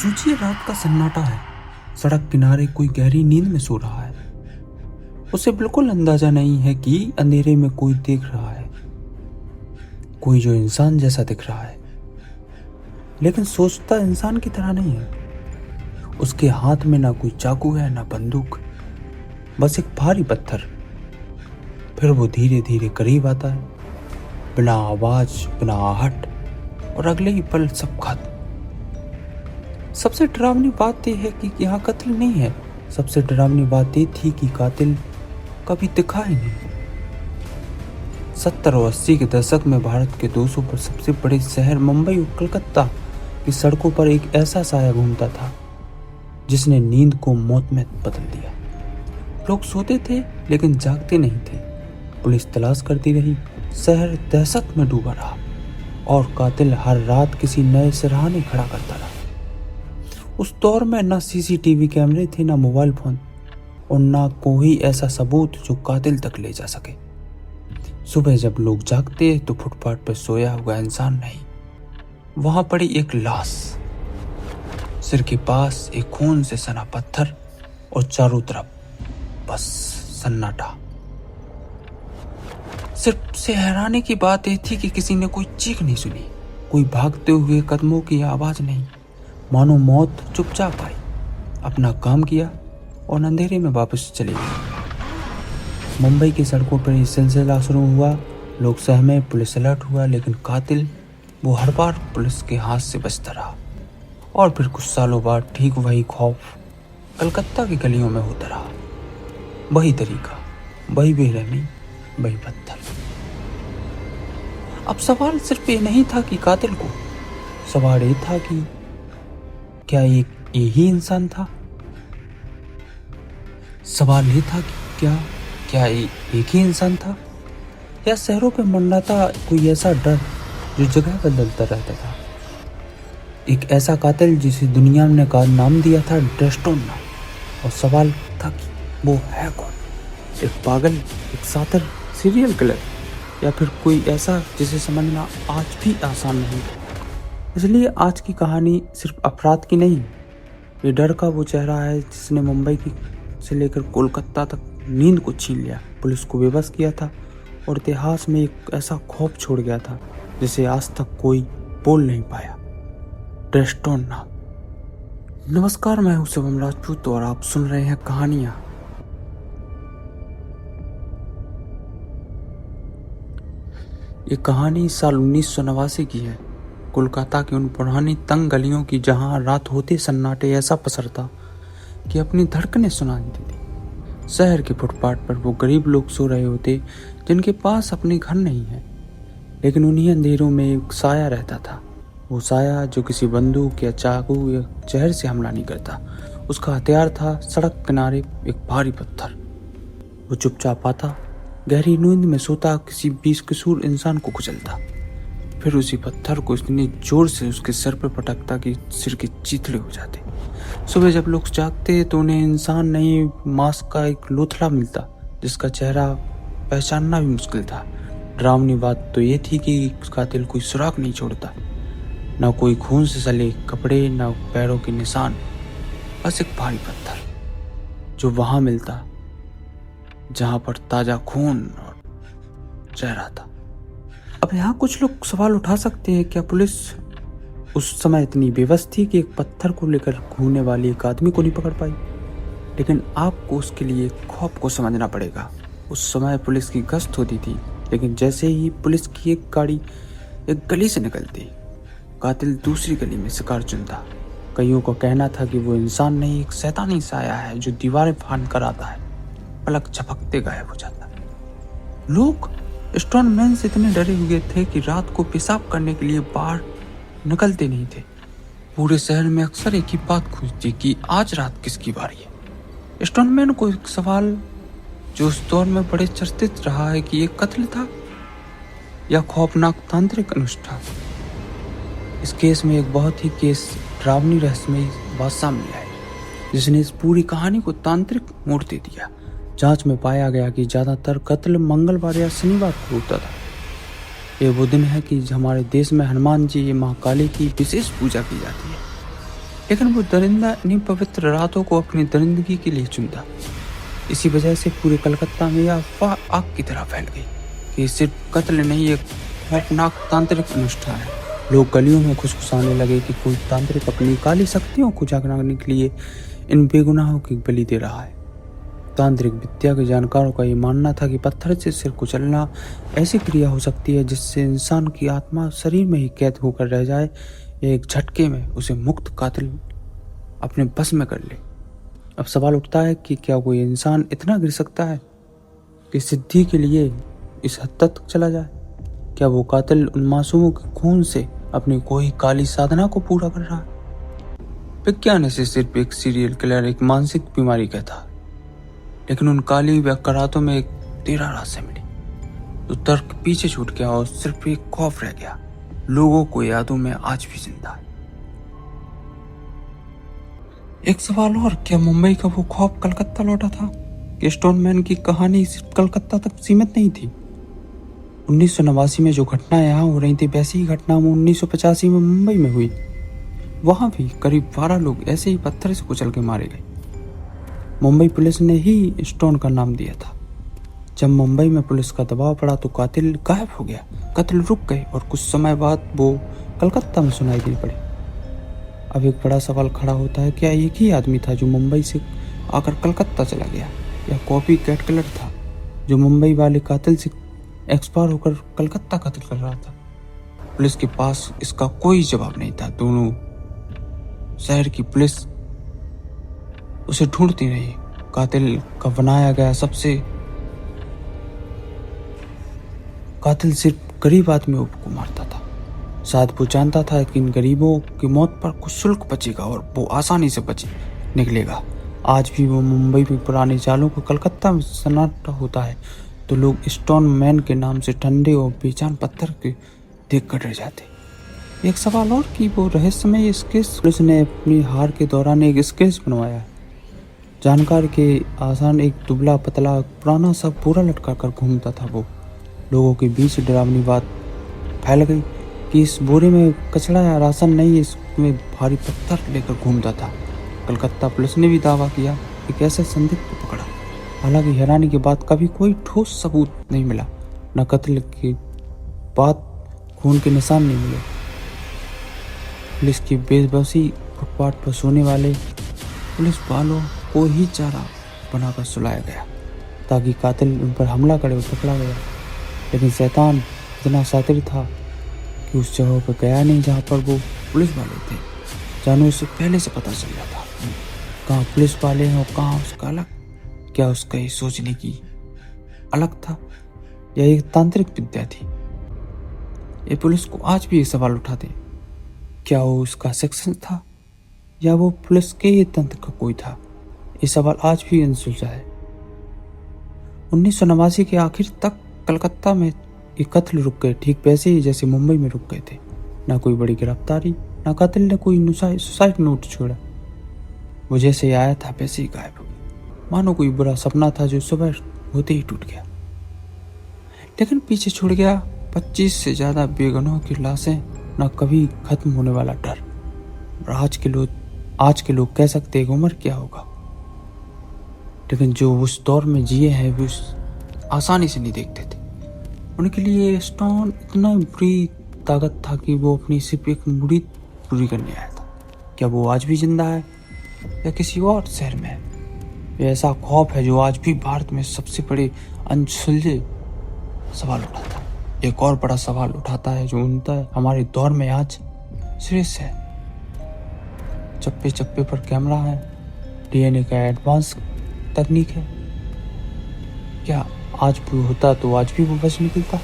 सोचिए रात का सन्नाटा है। सड़क किनारे कोई गहरी नींद में सो रहा है। उसे बिल्कुल अंदाजा नहीं है कि अंधेरे में कोई देख रहा है, कोई जो इंसान जैसा दिख रहा है, लेकिन सोचता इंसान की तरह नहीं है। उसके हाथ में ना कोई चाकू है ना बंदूक, बस एक भारी पत्थर। फिर वो धीरे धीरे करीब आता है, बिना आवाज बिना आहट, और अगले ही पल सब खत्म। सबसे डरावनी बात यह है कि यहाँ कत्ल नहीं है। सबसे डरावनी बात ये थी कि कातिल कभी दिखा ही नहीं। 70 और 80 के दशक में भारत के 200 पर सबसे बड़े शहर मुंबई और कलकत्ता की सड़कों पर एक ऐसा साया घूमता था जिसने नींद को मौत में बदल दिया। लोग सोते थे लेकिन जागते नहीं थे। पुलिस तलाश करती रही, शहर दहशत में डूबा रहा, और कातिल हर रात किसी नए सिरहाने खड़ा करता रहा। उस दौर में ना सीसीटीवी कैमरे थे, ना मोबाइल फोन, और ना कोई ऐसा सबूत जो कातिल तक ले जा सके। सुबह जब लोग जागते तो फुटपाथ पर सोया हुआ इंसान नहीं, वहां पड़ी एक लाश, सिर के पास एक खून से सना पत्थर, और चारों तरफ बस सन्नाटा। सिर्फ से हैरानी की बात यह थी कि किसी ने कोई चीख नहीं सुनी, कोई भागते हुए कदमों की आवाज नहीं। मानो मौत चुपचाप आई, अपना काम किया और अंधेरे में वापस चली गई। मुंबई की सड़कों पर यह सिलसिला शुरू हुआ। लोग सहमे, पुलिस अलर्ट हुआ, लेकिन कातिल वो हर बार पुलिस के हाथ से बचता रहा। और फिर कुछ सालों बाद ठीक वही खौफ कलकत्ता की गलियों में होता रहा। वही तरीका, वही बेरहमी, वही पत्थर। अब सवाल सिर्फ ये नहीं था कि कातिल को, सवाल ये था कि क्या यही इंसान था। सवाल ये था कि क्या एक ही इंसान था, या शहरों पे मंडराता कोई ऐसा डर जो जगह बदलता रहता था। एक ऐसा कातिल जिसे दुनिया ने का नाम दिया था ड्रेस्टोन नाम। और सवाल था कि वो है कौन, एक पागल, एक सातिर, सीरियल किलर, या फिर कोई ऐसा जिसे समझना आज भी आसान नहीं। इसलिए आज की कहानी सिर्फ अपराध की नहीं, ये डर का वो चेहरा है जिसने मुंबई की से लेकर कोलकाता तक नींद को छीन लिया, पुलिस को बेबस किया था, और इतिहास में एक ऐसा खौफ छोड़ गया था जिसे आज तक कोई बोल नहीं पाया। ड्रेस्टोन नाम। नमस्कार, मैं हूं शुभम राजपूत और आप सुन रहे हैं कहानियां। ये कहानी साल 1989 की है, कोलकाता की उन पुरानी तंग गलियों की जहां रात होते सन्नाटे ऐसा पसरता कि अपनी धड़कनें सुना देती थी। शहर के फुटपाथ पर वो गरीब लोग सो रहे होते जिनके पास अपने घर नहीं है, लेकिन उन्हीं अंधेरों में एक साया रहता था। वो साया जो किसी बंदूक या चाकू या जहर से हमला नहीं करता। उसका हथियार था सड़क किनारे एक भारी पत्थर। वो चुपचाप आता, गहरी नींद में सोता, किसी बेकसूर इंसान को कुचलता, फिर उसी पत्थर को इतनी जोर से उसके सर पर पटकता कि सिर के चीथड़े हो जाते। सुबह जब लोग जागते तो उन्हें इंसान नहीं, मांस का एक लोथड़ा मिलता जिसका चेहरा पहचानना भी मुश्किल था। डरावनी बात तो ये थी कि कातिल कोई सुराग नहीं छोड़ता, ना कोई खून से सले कपड़े, ना पैरों के निशान, बस एक भारी पत्थर जो वहां मिलता जहां पर ताजा खून और चेहरा था। अब यहाँ कुछ लोग सवाल उठा सकते हैं, क्या पुलिस उस समय इतनी बेबस थी कि एक पत्थर को लेकर घूमने वाले एक आदमी को नहीं पकड़ पाई? लेकिन आपको उसके लिए खौफ को समझना पड़ेगा। उस समय पुलिस की गश्त होती थी, लेकिन जैसे ही पुलिस की एक गाड़ी एक गली से निकलती, कातिल दूसरी गली में शिकार चुनता। कईयों का कहना था कि वो इंसान नहीं, एक शैतानी साया है जो दीवारें फांद कर आता है, पलक झपकते गायब हो जाता। लोग स्टोनमैन से इतने डरे हुए थे कि रात को पेशाब करने के लिए बाहर निकलते नहीं थे। पूरे शहर में अक्सर एक ही बात गूंजती कि आज रात किसकी बारी है। स्टोनमैन को एक सवाल जो उस दौर में बड़े चर्चित रहा है कि एक कत्ल था या खौफनाक तांत्रिक अनुष्ठान। इस केस में एक बहुत ही डरावनी रहस्यमयी बात सामने आई जिसने इस पूरी कहानी को तांत्रिक मोड़ दे दिया। जांच में पाया गया कि ज्यादातर कत्ल मंगलवार या शनिवार को होता था। ये वो दिन है कि हमारे देश में हनुमान जी, माँ काली की विशेष पूजा की जाती है। लेकिन वो दरिंदा इन्हीं पवित्र रातों को अपनी दरिंदगी के लिए चुनता। इसी वजह से पूरे कलकत्ता में यह अफवाह आग की तरह फैल गई कि सिर्फ कत्ल नहीं, एक खौफनाक तांत्रिक अनुष्ठान है। लोग गलियों में खुशखुसाने लगे कि कोई तांत्रिक अपनी काली शक्तियों को जगाने के लिए इन बेगुनाहों की बलि दे रहा है। तांत्रिक विद्या के जानकारों का ये मानना था कि पत्थर से सिर कुचलना ऐसी क्रिया हो सकती है जिससे इंसान की आत्मा शरीर में ही कैद होकर रह जाए या एक झटके में उसे मुक्त कातिल अपने बस में कर ले। अब सवाल उठता है कि क्या कोई इंसान इतना गिर सकता है कि सिद्धि के लिए इस हद तक चला जाए? क्या वो कातिल उन मासूमों के खून से अपनी कोई काली साधना को पूरा कर रहा है? विज्ञान इसे सिर्फ एक सीरियल किलर, एक मानसिक बीमारी कहता है, लेकिन उन काली व्याकरातों में एक तेरह रहस्य मिली। तो तर्क पीछे छूट गया और सिर्फ एक खौफ रह गया, लोगों को यादों में आज भी जिंदा है। एक सवाल और, क्या मुंबई का वो खौफ कलकत्ता लौटा था? कि स्टोनमैन की कहानी सिर्फ कलकत्ता तक सीमित नहीं थी। 1989 में जो घटना यहाँ हो रही थी वैसी ही घटना 1985 में मुंबई में हुई। वहां भी करीब 12 लोग ऐसे ही पत्थर से कुचल के मारे गए। मुंबई पुलिस ने ही स्टोन का नाम दिया था। जब मुंबई में पुलिस का दबाव पड़ा तो कातिल गायब हो गया, कत्ल रुक गए और कुछ समय बाद वो कलकत्ता में सुनाई दे पड़े। अब एक बड़ा सवाल खड़ा होता है, क्या एक ही आदमी था जो मुंबई से आकर कलकत्ता चला गया, या कॉपी कैट किलर था जो मुंबई वाले कातिल से एक्सपायर होकर कलकत्ता कत्ल कर रहा था? पुलिस के पास इसका कोई जवाब नहीं था। दोनों शहर की पुलिस उसे ढूंढती रही। कातिल का बनाया गया सबसे कातिल सिर्फ गरीब आदमियों को मारता था। शायद वो जानता था कि इन गरीबों की मौत पर कुछ शुल्क बचेगा और वो आसानी से बच निकलेगा। आज भी वो मुंबई में पुराने जालों को कलकत्ता में सन्नाटा होता है तो लोग स्टोन मैन के नाम से ठंडे और बेजान पत्थर के देख कर रह जाते। एक सवाल और कि वो रहस्यमय स्केच पुलिस ने अपनी हार के दौरान एक स्केच बनवाया है। जानकार के आसान एक दुबला पतला पुराना सा बोरा लटका कर घूमता था। वो लोगों के बीच डरावनी बात फैल गई कि इस बोरे में कचरा या राशन नहीं, इसमें भारी पत्थर लेकर घूमता था। कलकत्ता पुलिस ने भी दावा किया कि कैसे संदिग्ध को पकड़ा। हालांकि हैरानी की बात, कभी कोई ठोस सबूत नहीं मिला, न कत्ल के बाद खून के निशान नहीं मिले। पुलिस की बेबसी, फुटपाथ पर सोने वाले पुलिस वालों को ही चारा बनाकर सुलाया गया ताकि कातिल उन पर हमला करे और पकड़ा गया। लेकिन शैतान इतना शातिर था कि उस जगह पर गया नहीं जहाँ पर वो पुलिस वाले थे। जानू उसे पहले से पता चल गया था कहाँ पुलिस वाले हैं और कहाँ उसका अलग। क्या उसका ये सोचने की अलग था या एक तांत्रिक विद्या थी? ये पुलिस को आज भी ये सवाल उठाते, क्या वो उसका सेक्शन था या वो पुलिस के ही तंत्र का कोई था? ये सवाल आज भी अनसुलझा है। 1989 के आखिर तक कलकत्ता में ये कत्ल रुक गए, ठीक वैसे ही जैसे मुंबई में रुक गए थे। ना कोई बड़ी गिरफ्तारी, ना कातिल ने कोई सुसाइड नोट छोड़ा। वो जैसे आया था वैसे ही गायब हो गया, मानो कोई बुरा सपना था जो सुबह होते ही टूट गया। लेकिन पीछे छोड़ गया 25 से ज्यादा बेगुनाहों की लाशें, न कभी खत्म होने वाला डर। और आज के लोग कह सकते हैं उम्र क्या होगा, लेकिन जो उस दौर में जिए हैं वो आसानी से नहीं देखते थे। उनके लिए स्टोन इतना बुरी ताकत था कि वो अपनी सिर्फ एक मुरीद पूरी करने आया था। क्या वो आज भी जिंदा है या किसी और शहर में है? ये ऐसा खौफ है जो आज भी भारत में सबसे बड़े अनसुलझे सवाल उठाता है। एक और बड़ा सवाल उठाता है जो उनका हमारे दौर में आज सीरियस है। चप्पे चप्पे पर कैमरा है, डीएनए का एडवांस तकनीक है। क्या आज भी होता तो आज भी वो बच निकलता?